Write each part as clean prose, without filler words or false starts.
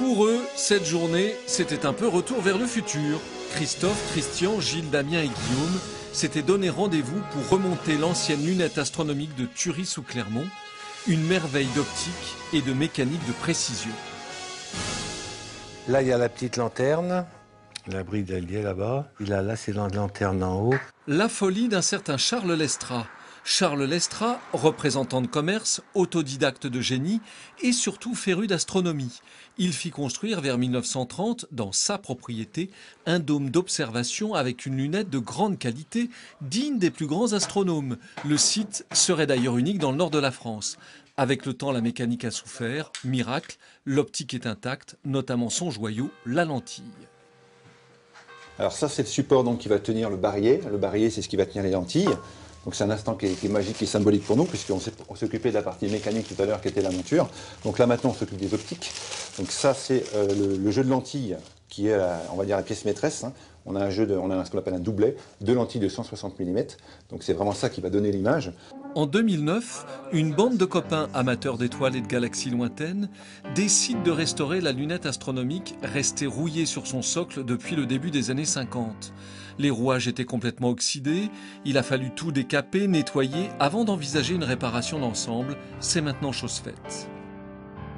Pour eux, cette journée, c'était un peu retour vers le futur. Christophe, Christian, Gilles, Damien et Guillaume s'étaient donné rendez-vous pour remonter l'ancienne lunette astronomique de Thury sous Clermont, une merveille d'optique et de mécanique de précision. Là, il y a la petite lanterne. La bride, elle y est là-bas. Là, c'est la lanterne en haut. La folie d'un certain Charles Lestrat. Charles Lestrat, représentant de commerce, autodidacte de génie et surtout féru d'astronomie. Il fit construire vers 1930, dans sa propriété, un dôme d'observation avec une lunette de grande qualité, digne des plus grands astronomes. Le site serait d'ailleurs unique dans le nord de la France. Avec le temps, la mécanique a souffert. Miracle, l'optique est intacte, notamment son joyau, la lentille. Alors ça, c'est le support donc, qui va tenir le barillet. Le barillet, c'est ce qui va tenir les lentilles. Donc c'est un instant qui est magique et symbolique pour nous, puisqu'on s'occupait de la partie mécanique tout à l'heure, qui était la monture. Donc là, maintenant, on s'occupe des optiques. Donc ça, c'est le jeu de lentilles, qui est, on va dire, la pièce maîtresse. Hein. On a ce qu'on appelle un doublet, deux lentilles de 160 mm. Donc c'est vraiment ça qui va donner l'image. En 2009, une bande de copains amateurs d'étoiles et de galaxies lointaines décide de restaurer la lunette astronomique restée rouillée sur son socle depuis le début des années 50. Les rouages étaient complètement oxydés, il a fallu tout décaper, nettoyer avant d'envisager une réparation d'ensemble. C'est maintenant chose faite.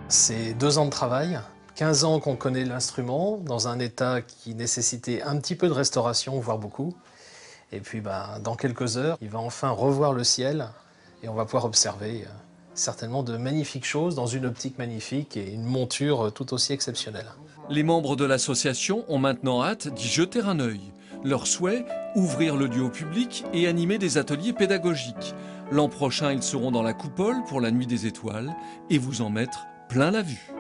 C'est 2 ans de travail, 15 ans qu'on connaît l'instrument, dans un état qui nécessitait un petit peu de restauration, voire beaucoup. Et puis dans quelques heures, il va enfin revoir le ciel et on va pouvoir observer certainement de magnifiques choses dans une optique magnifique et une monture tout aussi exceptionnelle. Les membres de l'association ont maintenant hâte d'y jeter un œil. Leur souhait, ouvrir le lieu au public et animer des ateliers pédagogiques. L'an prochain, ils seront dans la coupole pour la Nuit des Étoiles et vous en mettre plein la vue.